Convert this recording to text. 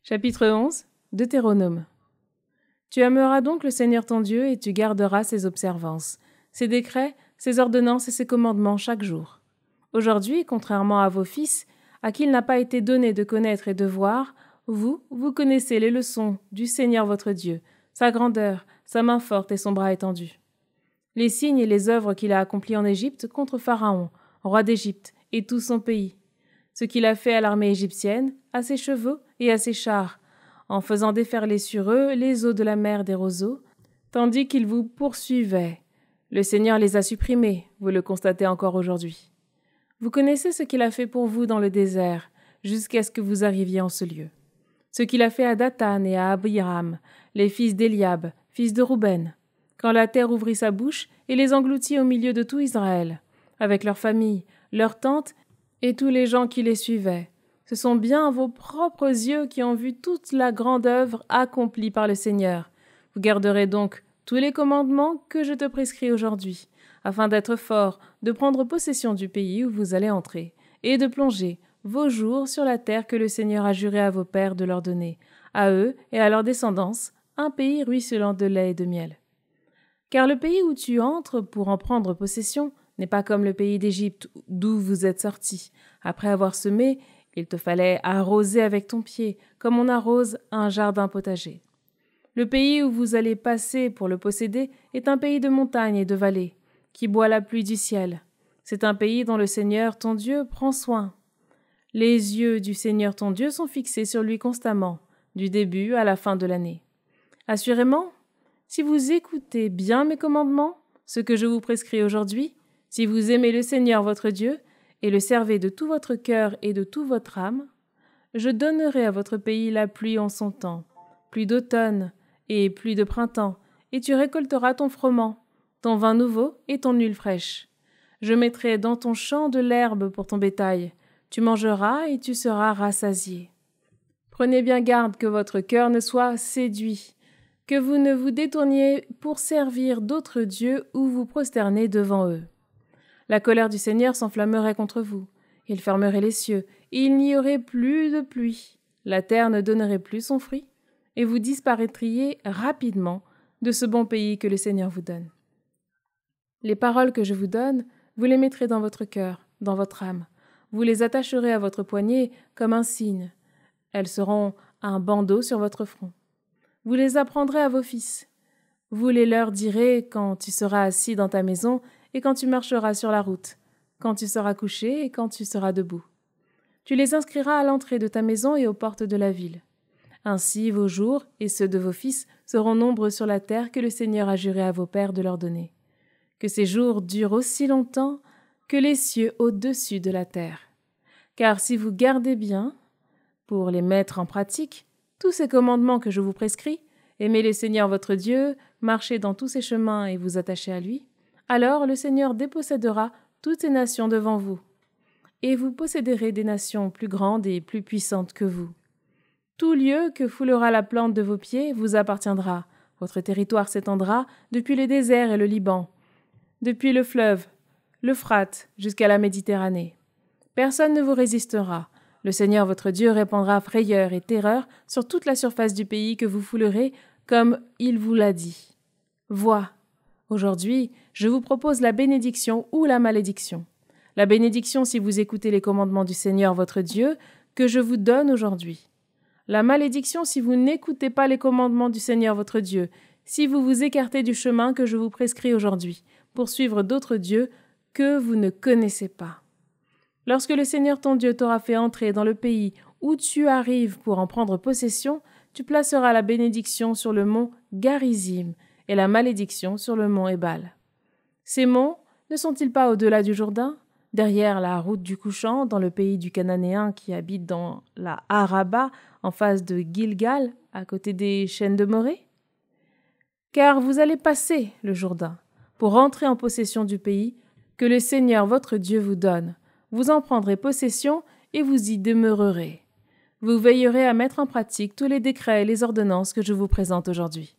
Chapitre 11, Deutéronome. Tu aimeras donc le Seigneur ton Dieu et tu garderas ses observances, ses décrets, ses ordonnances et ses commandements chaque jour. Aujourd'hui, contrairement à vos fils, à qui il n'a pas été donné de connaître et de voir, vous connaissez les leçons du Seigneur votre Dieu, sa grandeur, sa main forte et son bras étendu. Les signes et les œuvres qu'il a accomplies en Égypte contre Pharaon, roi d'Égypte, et tout son pays. Ce qu'il a fait à l'armée égyptienne, à ses chevaux et à ses chars, en faisant déferler sur eux les eaux de la mer des roseaux, tandis qu'ils vous poursuivaient. Le Seigneur les a supprimés, vous le constatez encore aujourd'hui. Vous connaissez ce qu'il a fait pour vous dans le désert, jusqu'à ce que vous arriviez en ce lieu. Ce qu'il a fait à Dathan et à Abiram, les fils d'Éliab, fils de Rouben, quand la terre ouvrit sa bouche et les engloutit au milieu de tout Israël, avec leurs familles, leurs tentes et tous les gens qui les suivaient. Ce sont bien vos propres yeux qui ont vu toute la grande œuvre accomplie par le Seigneur. Vous garderez donc tous les commandements que je te prescris aujourd'hui, afin d'être fort, de prendre possession du pays où vous allez entrer, et de plonger vos jours sur la terre que le Seigneur a juré à vos pères de leur donner, à eux et à leur descendance, un pays ruisselant de lait et de miel. Car le pays où tu entres pour en prendre possession n'est pas comme le pays d'Égypte d'où vous êtes sortis. Après avoir semé, il te fallait arroser avec ton pied, comme on arrose un jardin potager. Le pays où vous allez passer pour le posséder est un pays de montagnes et de vallées, qui boit la pluie du ciel. C'est un pays dont le Seigneur ton Dieu prend soin. Les yeux du Seigneur ton Dieu sont fixés sur lui constamment, du début à la fin de l'année. Assurément, si vous écoutez bien mes commandements, ce que je vous prescris aujourd'hui, si vous aimez le Seigneur votre Dieu et le servez de tout votre cœur et de toute votre âme, je donnerai à votre pays la pluie en son temps, pluie d'automne et pluie de printemps, et tu récolteras ton froment, ton vin nouveau et ton huile fraîche. Je mettrai dans ton champ de l'herbe pour ton bétail, tu mangeras et tu seras rassasié. Prenez bien garde que votre cœur ne soit séduit, que vous ne vous détourniez pour servir d'autres dieux ou vous prosterner devant eux. La colère du Seigneur s'enflammerait contre vous. Il fermerait les cieux, et il n'y aurait plus de pluie. La terre ne donnerait plus son fruit, et vous disparaîtriez rapidement de ce bon pays que le Seigneur vous donne. Les paroles que je vous donne, vous les mettrez dans votre cœur, dans votre âme. Vous les attacherez à votre poignet comme un signe. Elles seront un bandeau sur votre front. Vous les apprendrez à vos fils. Vous les leur direz quand tu seras assis dans ta maison et quand tu marcheras sur la route, quand tu seras couché et quand tu seras debout. Tu les inscriras à l'entrée de ta maison et aux portes de la ville. Ainsi vos jours et ceux de vos fils seront nombreux sur la terre que le Seigneur a juré à vos pères de leur donner. Que ces jours durent aussi longtemps que les cieux au-dessus de la terre. Car si vous gardez bien, pour les mettre en pratique, tous ces commandements que je vous prescris, aimez le Seigneur votre Dieu, marchez dans tous ses chemins et vous attachez à lui, alors le Seigneur dépossédera toutes ces nations devant vous, et vous posséderez des nations plus grandes et plus puissantes que vous. Tout lieu que foulera la plante de vos pieds vous appartiendra. Votre territoire s'étendra depuis le désert et le Liban, depuis le fleuve, l'Euphrate, jusqu'à la Méditerranée. Personne ne vous résistera. Le Seigneur votre Dieu répandra frayeur et terreur sur toute la surface du pays que vous foulerez, comme il vous l'a dit. Vois, aujourd'hui, je vous propose la bénédiction ou la malédiction. La bénédiction si vous écoutez les commandements du Seigneur votre Dieu que je vous donne aujourd'hui. La malédiction si vous n'écoutez pas les commandements du Seigneur votre Dieu, si vous vous écartez du chemin que je vous prescris aujourd'hui, pour suivre d'autres dieux que vous ne connaissez pas. Lorsque le Seigneur ton Dieu t'aura fait entrer dans le pays où tu arrives pour en prendre possession, tu placeras la bénédiction sur le mont Garizim et la malédiction sur le mont Ébal. Ces monts ne sont-ils pas au-delà du Jourdain, derrière la route du couchant, dans le pays du Cananéen qui habite dans la Araba, en face de Gilgal, à côté des chênes de Morée? Car vous allez passer le Jourdain pour entrer en possession du pays que le Seigneur votre Dieu vous donne. Vous en prendrez possession et vous y demeurerez. Vous veillerez à mettre en pratique tous les décrets et les ordonnances que je vous présente aujourd'hui.